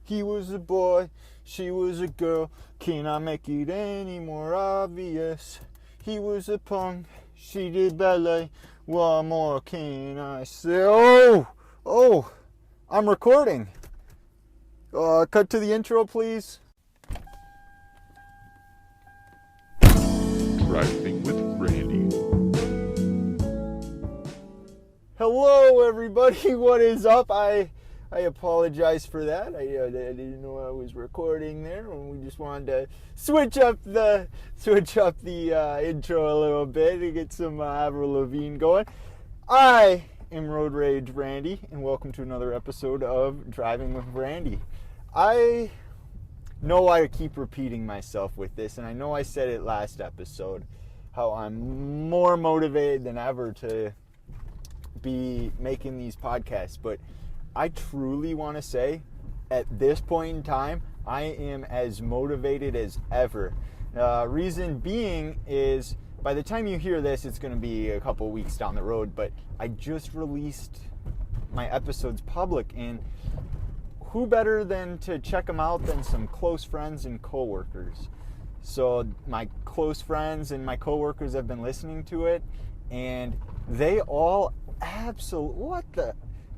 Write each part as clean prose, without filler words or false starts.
He was a boy, she was a girl. Can I make it any more obvious? He was a punk, she did ballet. What more can I say? Oh, I'm recording. Cut to the intro, please. Driving with Randy. Hello, everybody. What is up? I apologize for that. I didn't know I was recording there, and we just wanted to switch up the intro a little bit to get some Avril Lavigne going. I am Road Rage Randy, and welcome to another episode of Driving with Randy. I know I keep repeating myself with this, and I know I said it last episode, how I'm more motivated than ever to be making these podcasts, but I truly want to say at this point in time I am as motivated as ever. Reason being is, by the time you hear this, it's going to be a couple weeks down the road, but I just released my episodes public, and who better than to check them out than some close friends and coworkers. So my close friends and my coworkers have been listening to it, and they all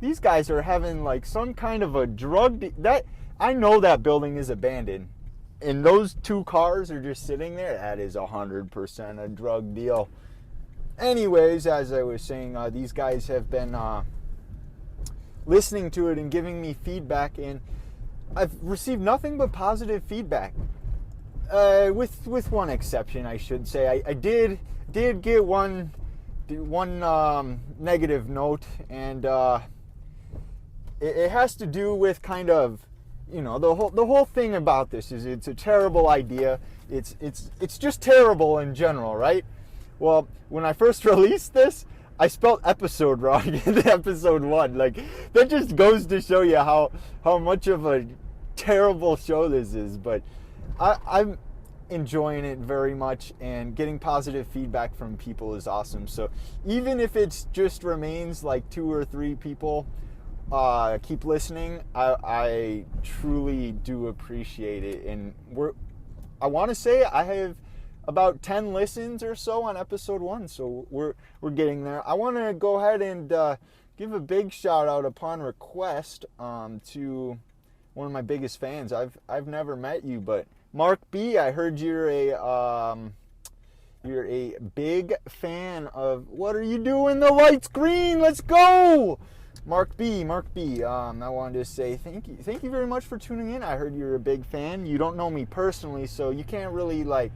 these guys are having like some kind of a that I know that building is abandoned, and those two cars are just sitting there. That is 100% a drug deal. Anyways, as I was saying, these guys have been listening to it and giving me feedback, and I've received nothing but positive feedback, with one exception, I should say. I did get one negative note, and it has to do with kind of, you know, the whole thing about this is it's a terrible idea. It's just terrible in general, right? Well, when I first released this, I spelled episode wrong in episode 1. Like, that just goes to show you how much of a terrible show this is. But I'm enjoying it very much, and getting positive feedback from people is awesome. So even if it just remains like 2 or 3 people keep listening, I truly do appreciate it. And I want to say I have about 10 listens or so on episode 1, so we're getting there. I want to go ahead and give a big shout out upon request to one of my biggest fans. I've never met you, but Mark B, I heard you're a big fan of What Are You Doing? The Light's Green, let's go! Mark B, I wanted to say thank you very much for tuning in. I heard you're a big fan. You don't know me personally, so you can't really, like,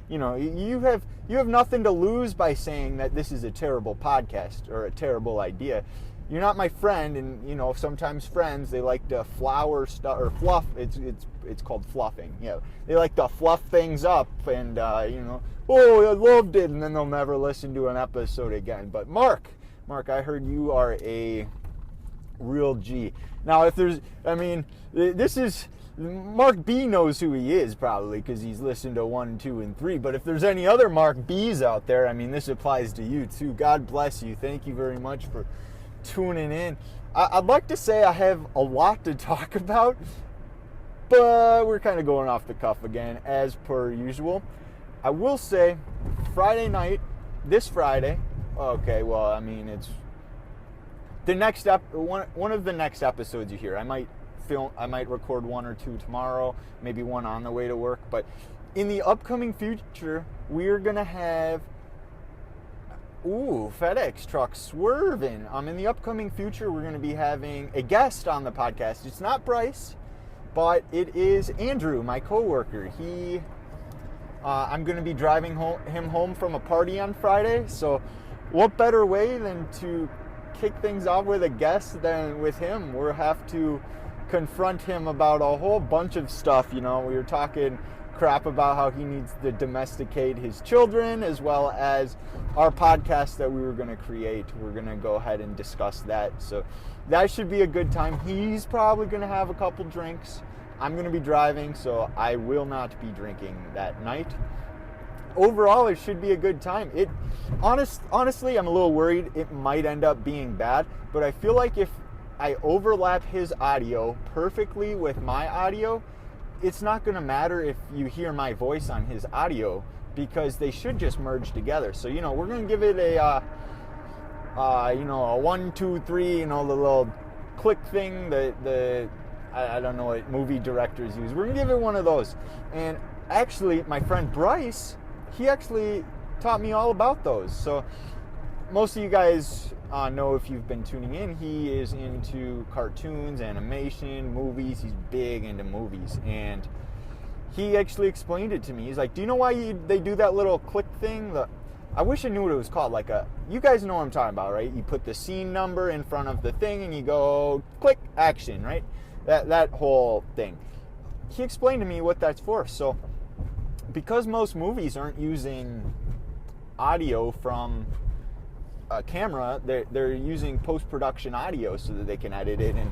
you know, you have nothing to lose by saying that this is a terrible podcast or a terrible idea. You're not my friend, and you know, sometimes friends, they like to flower stuff or fluff. It's called fluffing. You know, they like to fluff things up, and you know, oh, I loved it, and then they'll never listen to an episode again. But Mark, I heard you are a real G. Now, this is Mark B knows who he is probably because he's listened to 1, 2, and 3. But if there's any other Mark B's out there, I mean, this applies to you too. God bless you. Thank you very much for tuning in. I'd like to say I have a lot to talk about, but we're kind of going off the cuff again, as per usual. I will say, Friday night, this Friday. Okay, well, I mean, it's the next one of the next episodes you hear. I might record 1 or 2 tomorrow, maybe 1 on the way to work. But in the upcoming future, we're gonna have FedEx truck swerving. In the upcoming future, we're gonna be having a guest on the podcast. It's not Bryce, but it is Andrew, my coworker. I'm gonna be driving him home from a party on Friday. So, what better way than to kick things off with a guest than with him? We'll have to confront him about a whole bunch of stuff. You know, we were talking crap about how he needs to domesticate his children, as well as our podcast that we were going to create. We're going to go ahead and discuss that. So that should be a good time. He's probably going to have a couple drinks. I'm going to be driving, so I will not be drinking that night. Overall, it should be a good time. Honestly, I'm a little worried it might end up being bad, but I feel like if I overlap his audio perfectly with my audio, it's not going to matter if you hear my voice on his audio, because they should just merge together. So, we're going to give it a 1, 2, 3, the little click thing that I don't know what movie directors use. We're going to give it one of those. And actually, my friend Bryce, he actually taught me all about those. So most of you guys know, if you've been tuning in, he is into cartoons, animation, movies. He's big into movies. And he actually explained it to me. He's like, do you know why they do that little click thing? I wish I knew what it was called. You guys know what I'm talking about, right? You put the scene number in front of the thing and you go, click, action, right? That whole thing. He explained to me what that's for. So, because most movies aren't using audio from a camera, they're using post-production audio so that they can edit it and,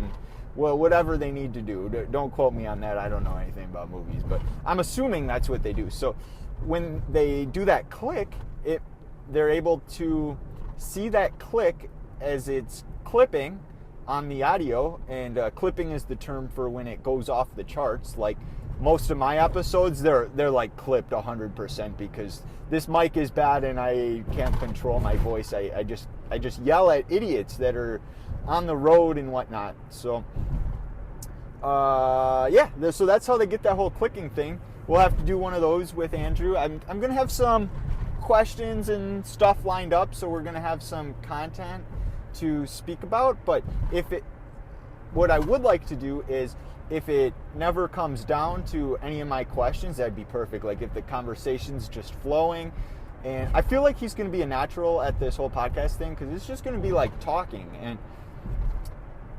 well, whatever they need to do. Don't quote me on that. I don't know anything about movies, but I'm assuming that's what they do. So when they do that click, they're able to see that click as it's clipping on the audio, and clipping is the term for when it goes off the charts. Like most of my episodes, they're like clipped 100% because this mic is bad and I can't control my voice. I just yell at idiots that are on the road and whatnot. So so that's how they get that whole clicking thing. We'll have to do one of those with Andrew. I'm gonna have some questions and stuff lined up, so we're gonna have some content to speak about. But what I would like to do is, if it never comes down to any of my questions, that'd be perfect. Like if the conversation's just flowing, and I feel like he's going to be a natural at this whole podcast thing, because it's just going to be like talking. And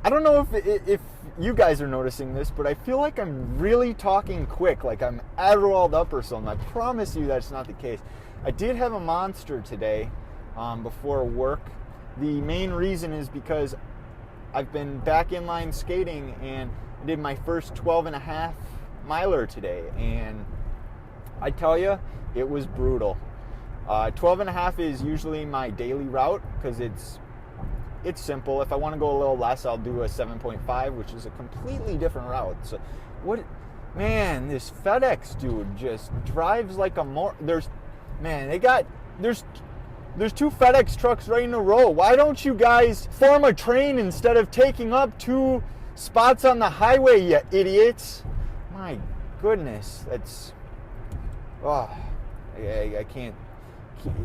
I don't know if you guys are noticing this, but I feel like I'm really talking quick, like I'm Adderalled up or something. I promise you that's not the case. I did have a Monster today before work. The main reason is because I've been back inline skating, and I did my first 12.5 miler today, and I tell you, it was brutal. 12.5 is usually my daily route because it's simple. If I want to go a little less, I'll do a 7.5, which is a completely different route. So this FedEx dude just drives like a there's 2 FedEx trucks right in a row. Why don't you guys form a train instead of taking up 2 spots on the highway, you idiots? My goodness, I can't.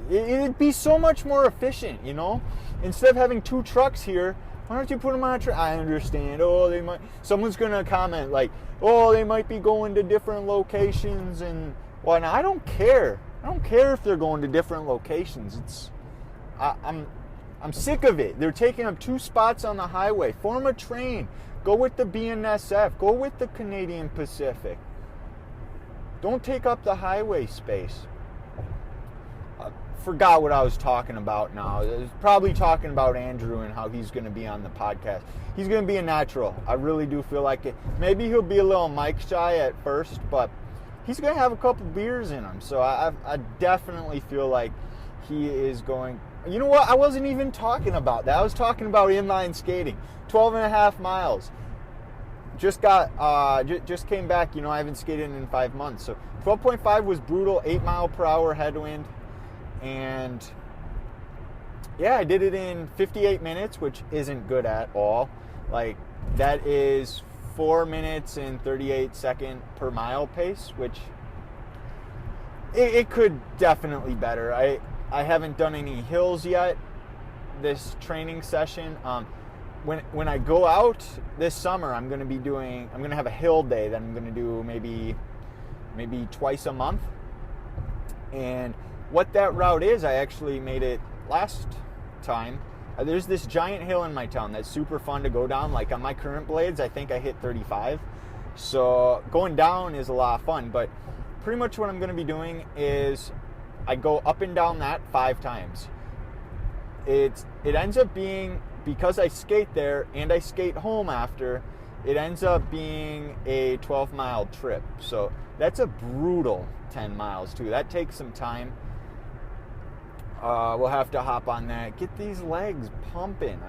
It'd be so much more efficient, Instead of having 2 trucks here, why don't you put them on a train? I understand. Someone's gonna comment like, they might be going to different locations and whatnot. I don't care. I don't care if they're going to different locations. I'm sick of it. They're taking up 2 spots on the highway. Form a train. Go with the BNSF. Go with the Canadian Pacific. Don't take up the highway space. I forgot what I was talking about now. I was probably talking about Andrew and how he's going to be on the podcast. He's going to be a natural. I really do feel like it. Maybe he'll be a little mic shy at first, but he's going to have a couple beers in him. So I definitely feel like he is going. You know what? I wasn't even talking about that. I was talking about inline skating. 12.5 miles. Just came back. I haven't skated in 5 months. So 12.5 was brutal. 8 mile per hour headwind. And I did it in 58 minutes, which isn't good at all. Like, that is 4 minutes and 38 second per mile pace, which it could definitely better. I haven't done any hills yet this training session. When I go out this summer, I'm going to have a hill day that I'm going to do maybe twice a month. And what that route is, I actually made it last time. There's this giant hill in my town that's super fun to go down. Like on my current blades, I think I hit 35. So going down is a lot of fun. But pretty much what I'm going to be doing is I go up and down that 5 times. It ends up being, because I skate there and I skate home after, it ends up being a 12-mile trip. So that's a brutal 10 miles too. That takes some time. We'll have to hop on that. Get these legs pumping.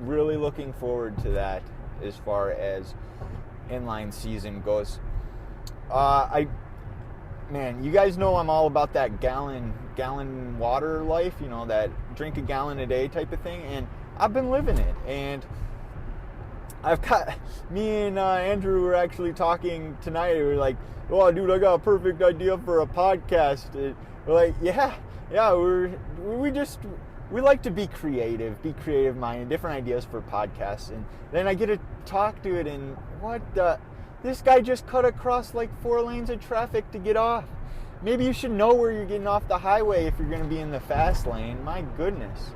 really looking forward to that as far as inline season goes. Man, you guys know I'm all about that gallon water life, you know, that drink a gallon a day type of thing, and I've been living it. And me and Andrew were actually talking tonight. We were like, "Oh, dude, I got a perfect idea for a podcast." And we're like, "Yeah, we like to be creative minded, different ideas for podcasts." And then I get to talk to it, and this guy just cut across like 4 lanes of traffic to get off. Maybe you should know where you're getting off the highway if you're going to be in the fast lane. My goodness.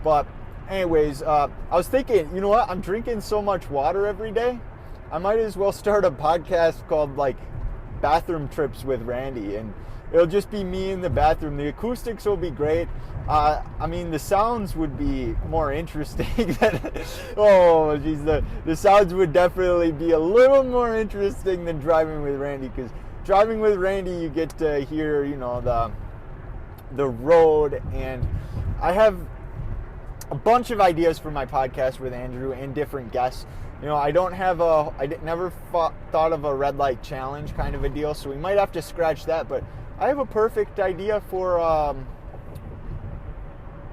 But anyways, I was thinking, you know what? I'm drinking so much water every day. I might as well start a podcast called like Bathroom Trips with Randy, and it'll just be me in the bathroom. The acoustics will be great. I mean, the sounds would be more interesting than, oh geez, the sounds would definitely be a little more interesting than driving with Randy, because driving with Randy, you get to hear, you know, the road. And I have a bunch of ideas for my podcast with Andrew and different guests. You know, I never thought of a red light challenge kind of a deal, so we might have to scratch that. But I have a perfect idea for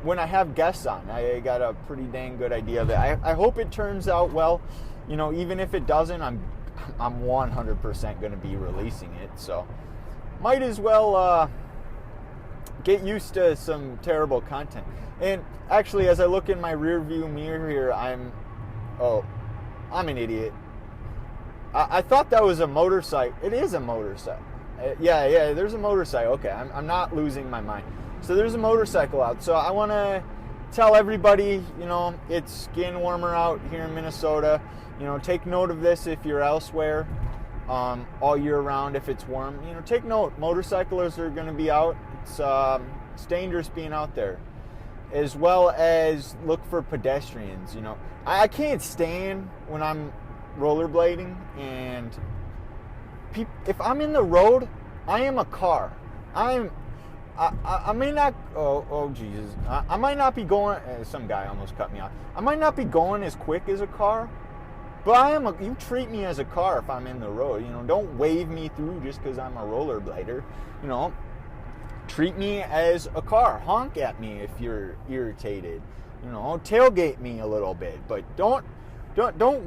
when I have guests on. I got a pretty dang good idea of it. I hope it turns out well. You know, even if it doesn't, I'm 100% going to be releasing it. So might as well get used to some terrible content. And actually, as I look in my rear view mirror here, I'm an idiot. I thought that was a motorcycle. It is a motorcycle. Yeah, there's a motorcycle. Okay, I'm not losing my mind. So there's a motorcycle out. So I want to tell everybody, you know, it's getting warmer out here in Minnesota. You know, take note of this if you're elsewhere all year round if it's warm. You know, take note. Motorcyclists are going to be out. It's dangerous being out there. As well as look for pedestrians. You know, I can't stand when I'm rollerblading and if I'm in the road, I am a car. I may not. Oh Jesus! I might not be going. Some guy almost cut me off. I might not be going as quick as a car, but you treat me as a car if I'm in the road. You know, don't wave me through just because I'm a rollerblader. You know, treat me as a car. Honk at me if you're irritated. You know, tailgate me a little bit, but don't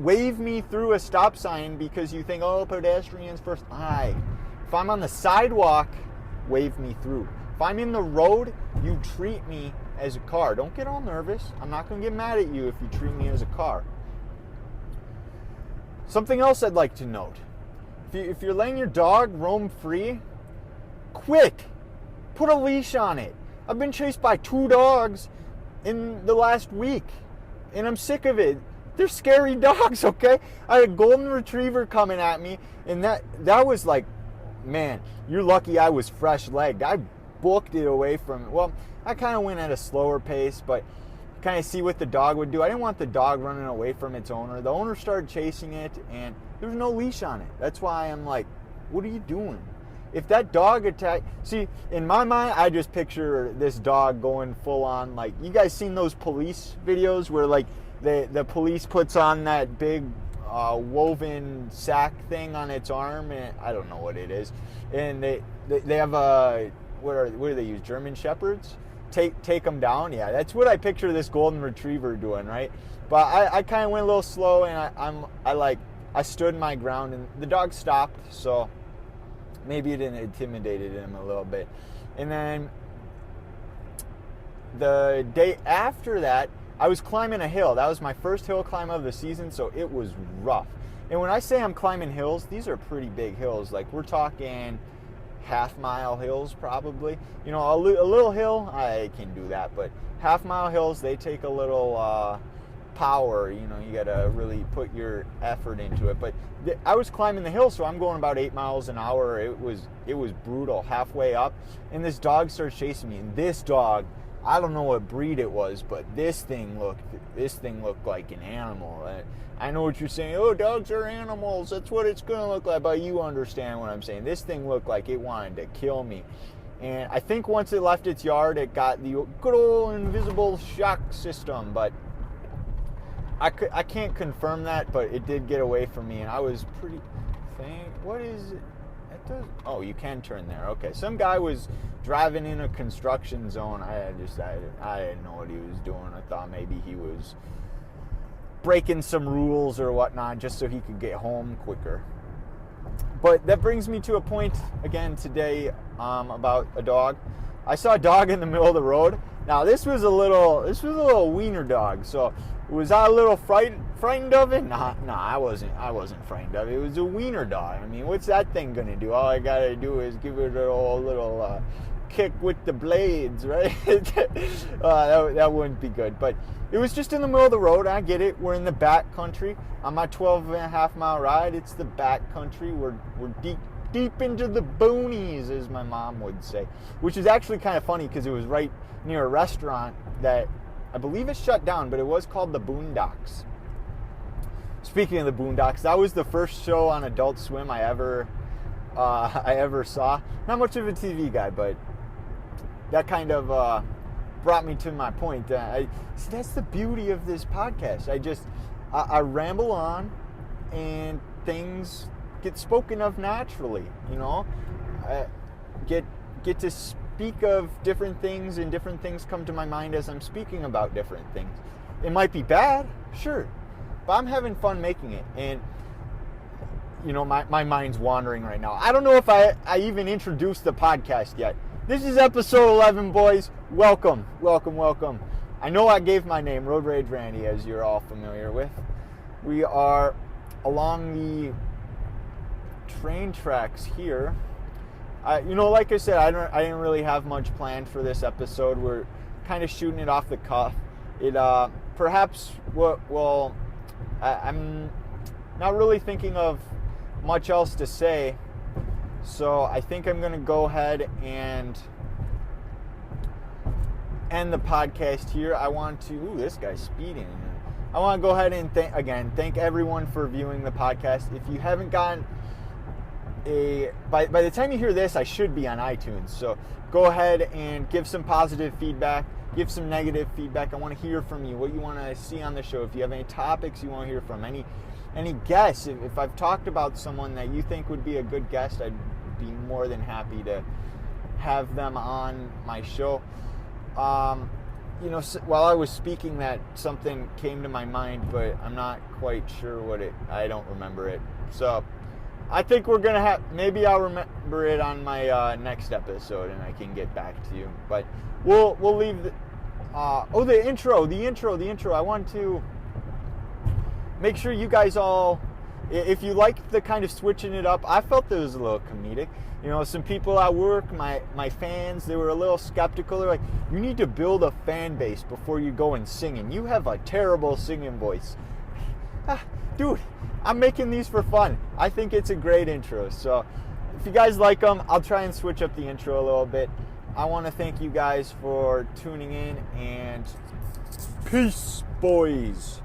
wave me through a stop sign because you think, oh, pedestrians first. If I'm on the sidewalk, wave me through. If I'm in the road, you treat me as a car. Don't get all nervous. I'm not going to get mad at you if you treat me as a car. Something else I'd like to note. If you're letting your dog roam free, quick, put a leash on it. I've been chased by 2 dogs in the last week, and I'm sick of it. They're scary dogs, okay? I had a golden retriever coming at me, and that was like, man, you're lucky I was fresh-legged. I booked it away from, well, I kind of went at a slower pace, but kind of see what the dog would do. I didn't want the dog running away from its owner. The owner started chasing it, and there was no leash on it. That's why I'm like, what are you doing? If that dog attack, see, in my mind, I just picture this dog going full on, like, you guys seen those police videos where, like, the police puts on that big woven sack thing on its arm, and I don't know what it is, and they have what do they use, German Shepherds? Take them down. Yeah, that's what I picture this golden retriever doing, right? But I kind of went a little slow, and I stood my ground, and the dog stopped, so maybe it intimidated him a little bit. And then the day after that, I was climbing a hill. That was my first hill climb of the season, so it was rough. And when I say I'm climbing hills, these are pretty big hills. Like, we're talking half-mile hills probably. You know, a little hill, I can do that, but half-mile hills, they take a little power. You know, you got to really put your effort into it. But I was climbing the hill, so I'm going about 8 miles an hour. It was brutal halfway up, and this dog starts chasing me. And this dog, I don't know what breed it was, but this thing looked like an animal. I know what you're saying. Oh, dogs are animals. That's what it's going to look like. But you understand what I'm saying. This thing looked like it wanted to kill me. And I think once it left its yard, it got the good old invisible shock system. But I can't confirm that, but it did get away from me, and I was pretty. What is it? It does. Oh, you can turn there. Okay, some guy was driving in a construction zone. I didn't know what he was doing. I thought maybe he was breaking some rules or whatnot just so he could get home quicker. But that brings me to a point again today about a dog. I saw a dog in the middle of the road. Now this was a little wiener dog. So was I a little frightened of it? Nah, I wasn't frightened of it. It was a wiener dog. I mean, what's that thing gonna do? All I gotta do is give it a little kick with the blades, right? That wouldn't be good. But it was just in the middle of the road. I get it. We're in the back country. On my 12.5-mile ride, it's the back country. We're deep into the boonies, as my mom would say, which is actually kind of funny because it was right near a restaurant that I believe it's shut down, but it was called the Boondocks. Speaking of the Boondocks, that was the first show on Adult Swim I ever saw. Not much of a TV guy, but that kind of brought me to my point. See, that's the beauty of this podcast. I ramble on, and things get spoken of naturally. You know, I get to speak of different things, and different things come to my mind as I'm speaking about different things. It might be bad, sure, but I'm having fun making it. And you know, my mind's wandering right now. I don't know if I even introduced the podcast yet. This is episode 11, boys. Welcome. I know I gave my name, Road Rage Randy, as you're all familiar with. We are along the train tracks here. Like I said, I didn't really have much planned for this episode. We're kind of shooting it off the cuff. It perhaps I'm not really thinking of much else to say, so I think I'm going to go ahead and end the podcast here. I want to... Ooh, this guy's speeding. I want to go ahead and thank everyone for viewing the podcast. If you haven't gotten by the time you hear this, I should be on iTunes, so go ahead and give some positive feedback, give some negative feedback. I want to hear from you, what you want to see on the show. If you have any topics you want to hear from, any guests, if I've talked about someone that you think would be a good guest, I'd be more than happy to have them on my show. While I was speaking, that something came to my mind, but I'm not quite sure I don't remember it. So I think we're going to maybe I'll remember it on my next episode and I can get back to you. But we'll leave the intro. I want to make sure you guys all, if you like the kind of switching it up, I felt it was a little comedic. You know, some people at work, my fans, they were a little skeptical. They're like, you need to build a fan base before you go and singing. You have a terrible singing voice. Dude, I'm making these for fun. I think it's a great intro. So if you guys like them, I'll try and switch up the intro a little bit. I want to thank you guys for tuning in, and peace, boys.